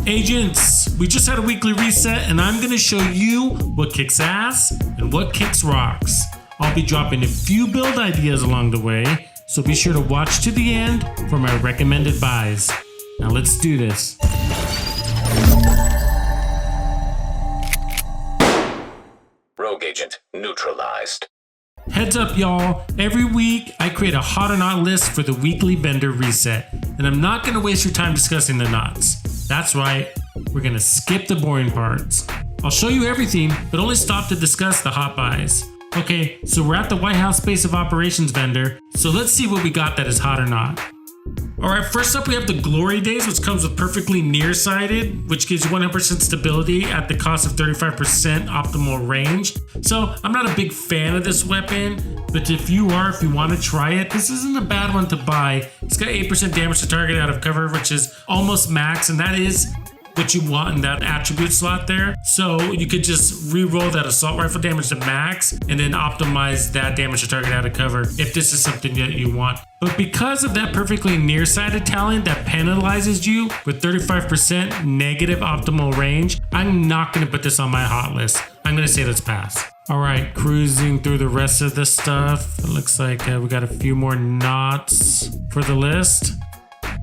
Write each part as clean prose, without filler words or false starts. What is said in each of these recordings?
Agents, we just had a weekly reset and I'm gonna show you what kicks ass and what kicks rocks. I'll be dropping a few build ideas along the way, so be sure to watch to the end for my recommended buys. Now let's do this. Rogue agent neutralized. Heads up, y'all. Every week, I create a hot or not list for the weekly vendor reset, and I'm not going to waste your time discussing the knots. That's right, we're going to skip the boring parts. I'll show you everything, but only stop to discuss the hot buys. Okay, so we're at the White House Base of Operations vendor, so let's see what we got that is hot or not. Alright, first up we have the Glory Days, which comes with perfectly nearsighted, which gives you 100% stability at the cost of 35% optimal range. So I'm not a big fan of this weapon, but if you want to try it, this isn't a bad one to buy. It's got 8% damage to target out of cover, which is almost max, and that is what you want in that attribute slot there. So you could just re-roll that assault rifle damage to max and then optimize that damage to target out of cover if this is something that you want. But because of that perfectly nearsighted talent that penalizes you with 35% negative optimal range, I'm not going to put this on my hot list. I'm going to say let's pass. All right, cruising through the rest of the stuff. It looks like we got a few more knots for the list,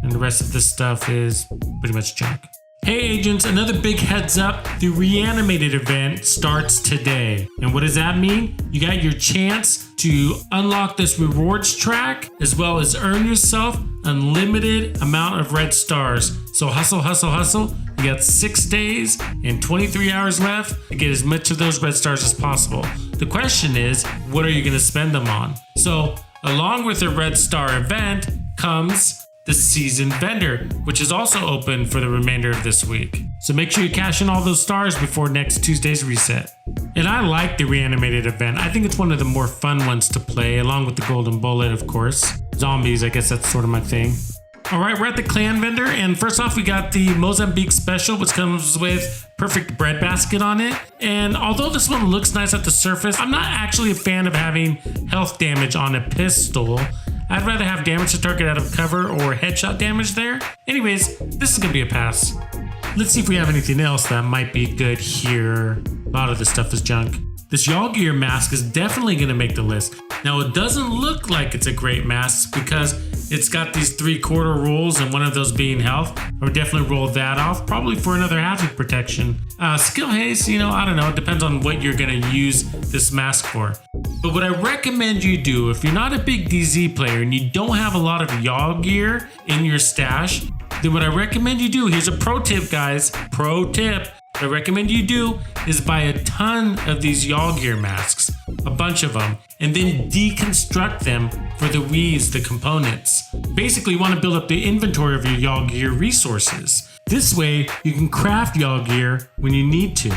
and the rest of this stuff is pretty much junk. Hey agents, another big heads up, the Reanimated event starts today. And what does that mean? You got your chance to unlock this rewards track, as well as earn yourself unlimited amount of red stars. So hustle, hustle, hustle. You got 6 days and 23 hours left to get as much of those red stars as possible. The question is, what are you gonna spend them on? So along with the red star event comes the season vendor, which is also open for the remainder of this week. So make sure you cash in all those stars before next Tuesday's reset. And I like the Reanimated event. I think it's one of the more fun ones to play, along with the Golden Bullet, of course. Zombies, I guess that's sort of my thing. All right, we're at the clan vendor, and first off, we got the Mozambique special, which comes with perfect bread basket on it. And although this one looks nice at the surface, I'm not actually a fan of having health damage on a pistol. I'd rather have damage to target out of cover or headshot damage there. Anyways, this is gonna be a pass. Let's see if we have anything else that might be good here. A lot of this stuff is junk. This Y'all Gear mask is definitely gonna make the list. Now it doesn't look like it's a great mask because it's got these 3/4 rolls and one of those being health. I would definitely roll that off, probably for another hazard protection. Skill haste, I don't know, it depends on what you're gonna use this mask for. But what I recommend you do, if you're not a big DZ player and you don't have a lot of Y'all Gear in your stash, then what I recommend you do, here's a pro tip guys, pro tip. What I recommend you do is buy a ton of these Y'all Gear masks, a bunch of them, and then deconstruct them for the weaves, the components. Basically, you want to build up the inventory of your Y'all Gear resources. This way, you can craft Y'all Gear when you need to.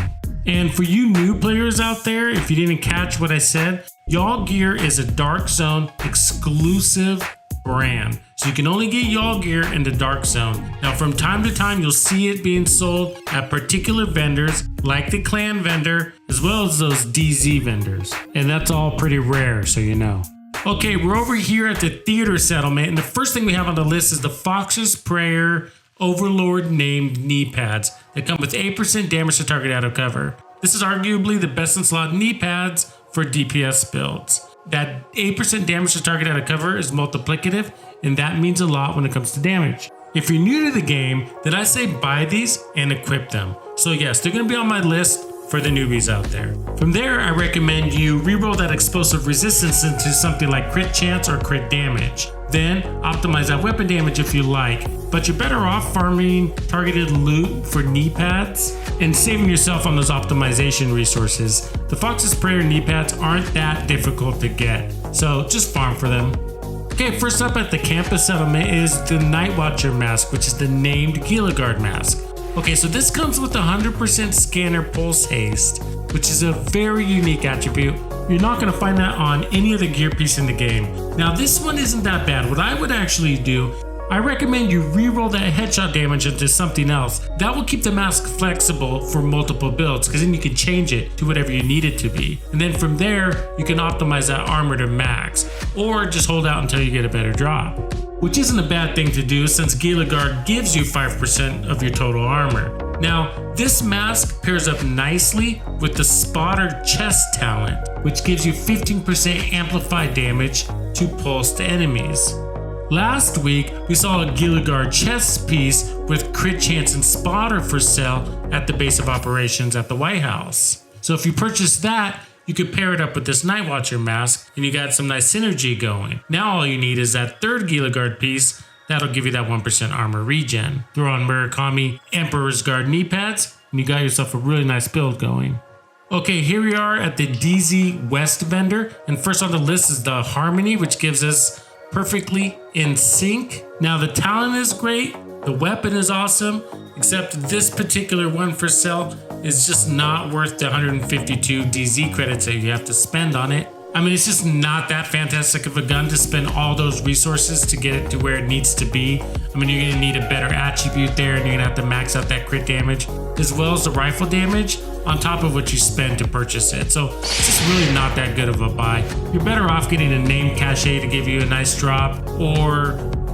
And for you new players out there, if you didn't catch what I said, Y'all Gear is a Dark Zone exclusive brand. So you can only get Y'all Gear in the Dark Zone. Now from time to time, you'll see it being sold at particular vendors like the clan vendor, as well as those DZ vendors. And that's all pretty rare, so you know. Okay, we're over here at the theater settlement, and the first thing we have on the list is the Fox's Prayer Overlord named knee pads that come with 8% damage to target out of cover. This is arguably the best in slot knee pads for DPS builds. That 8% damage to target out of cover is multiplicative, and that means a lot when it comes to damage. If you're new to the game, then I say buy these and equip them. So yes, they're gonna be on my list for the newbies out there. From there, I recommend you reroll that explosive resistance into something like crit chance or crit damage. Then optimize that weapon damage if you like, but you're better off farming targeted loot for knee pads and saving yourself on those optimization resources. The Fox's Prayer knee pads aren't that difficult to get, so just farm for them. Okay, first up at the campus settlement is the Night Watcher mask, which is the named Gilligard mask. Okay, so this comes with 100% scanner pulse haste, which is a very unique attribute. You're not going to find that on any other gear piece in the game. Now this one isn't that bad. What I would actually do, I recommend you reroll that headshot damage into something else. That will keep the mask flexible for multiple builds, because then you can change it to whatever you need it to be. And then from there, you can optimize that armor to max, or just hold out until you get a better drop. which isn't a bad thing to do since Gila Guard gives you 5% of your total armor. Now, this mask pairs up nicely with the Spotter chest talent, which gives you 15% amplified damage to pulsed enemies. Last week, we saw a Gila Guard chest piece with crit chance and spotter for sale at the base of operations at the White House. So if you purchase that, you could pair it up with this Night Watcher mask and you got some nice synergy going. Now all you need is that third Gila Guard piece. That'll give you that 1% armor regen. Throw on Murakami Emperor's Guard knee pads and you got yourself a really nice build going. Okay, here we are at the DZ West vendor, and first on the list is the Harmony, which gives us perfectly in sync. Now the talent is great, the weapon is awesome, except this particular one for sale is just not worth the 152 DZ credits that you have to spend on it. I mean, it's just not that fantastic of a gun to spend all those resources to get it to where it needs to be. I mean, you're gonna need a better attribute there, and you're gonna have to max out that crit damage, as well as the rifle damage, on top of what you spend to purchase it. So it's just really not that good of a buy. You're better off getting a named cache to give you a nice drop, or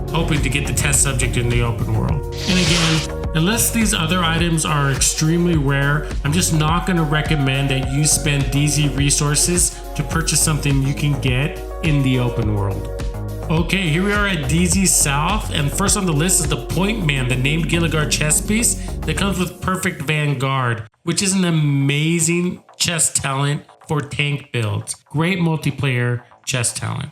hoping to get the test subject in the open world. And again, unless these other items are extremely rare, I'm just not going to recommend that you spend DZ resources to purchase something you can get in the open world. Okay, here we are at DZ South, and first on the list is the Point Man, the named Gila Guard chest piece that comes with Perfect Vanguard, which is an amazing chest talent for tank builds. Great multiplayer chest talent.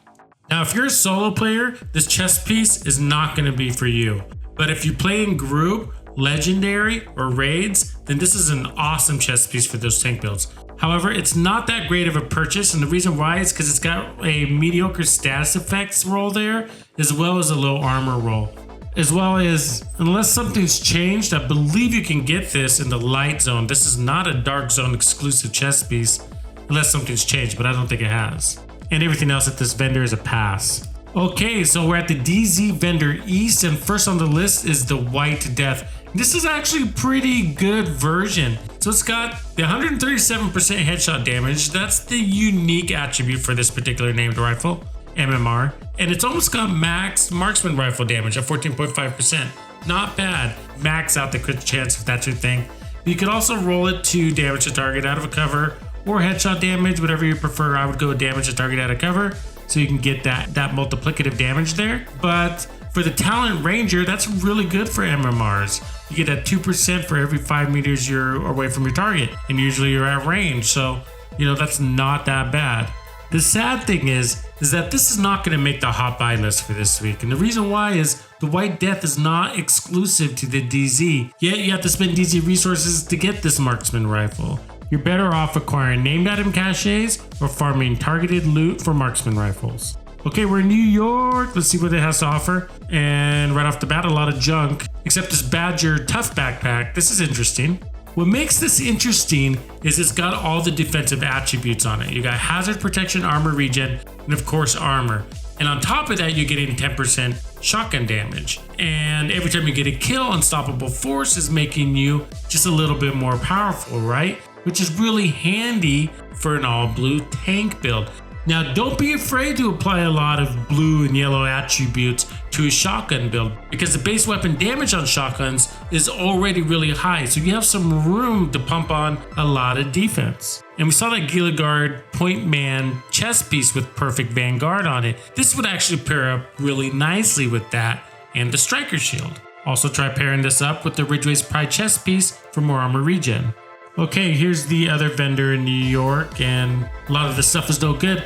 Now, if you're a solo player, this chest piece is not going to be for you. But if you play in group, legendary, or raids, then this is an awesome chest piece for those tank builds. However, it's not that great of a purchase, and the reason why is because it's got a mediocre status effects roll there, as well as a low armor roll. As well as, unless something's changed, I believe you can get this in the light zone. This is not a dark zone exclusive chest piece, unless something's changed, but I don't think it has. And everything else at this vendor is a pass. Okay, so we're at the DZ vendor East, and first on the list is the White Death. This is actually a pretty good version. So it's got the 137% headshot damage. That's the unique attribute for this particular named rifle, MMR. And it's almost got max marksman rifle damage at 14.5%. Not bad. Max out the crit chance if that's your thing. You could also roll it to damage a target out of a cover, or headshot damage, whatever you prefer. I would go damage a target out of cover, so you can get that multiplicative damage there. But for the Talent Ranger, that's really good for MMRs. You get that 2% for every 5 meters you're away from your target, and usually you're at range, so that's not that bad. The sad thing is that this is not going to make the hot buy list for this week, and the reason why is the White Death is not exclusive to the DZ, yet you have to spend DZ resources to get this marksman rifle. You're better off acquiring named item caches or farming targeted loot for marksman rifles. Okay, we're in New York. Let's see what it has to offer. And right off the bat, a lot of junk, except this Badger Tough Backpack. This is interesting. What makes this interesting is it's got all the defensive attributes on it. You got hazard protection, armor regen, and of course armor. And on top of that, you're getting 10% shotgun damage. And every time you get a kill, Unstoppable Force is making you just a little bit more powerful, right? Which is really handy for an all blue tank build. Now, don't be afraid to apply a lot of blue and yellow attributes to a shotgun build, because the base weapon damage on shotguns is already really high, so you have some room to pump on a lot of defense. And we saw that Gila Guard Point Man chest piece with Perfect Vanguard on it. This would actually pair up really nicely with that and the Striker Shield. Also try pairing this up with the Ridgeway's Pride chest piece for more armor regen. Okay, here's the other vendor in New York, and a lot of the stuff is no good,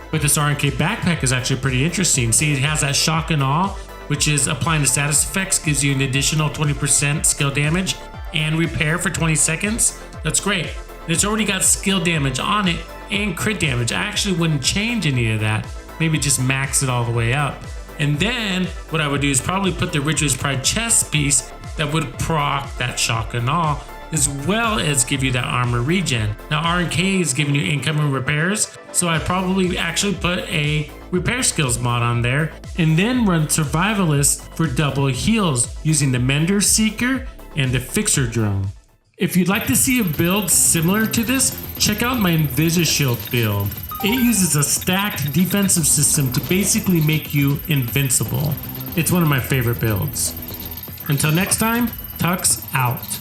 but this Rnk Backpack is actually pretty interesting. See, it has that Shock and Awe, which is applying the status effects, gives you an additional 20% skill damage and repair for 20 seconds. That's great. And it's already got skill damage on it and crit damage. I actually wouldn't change any of that. Maybe just max it all the way up. And then what I would do is probably put the Ridgeway's Pride chest piece that would proc that Shock and Awe, as well as give you that armor regen. Now Rnk is giving you incoming repairs, so I'd probably actually put a repair skills mod on there, and then run Survivalist for double heals using the Mender Seeker and the Fixer Drone. If you'd like to see a build similar to this, check out my Invisishield build. It uses a stacked defensive system to basically make you invincible. It's one of my favorite builds. Until next time, Tux out.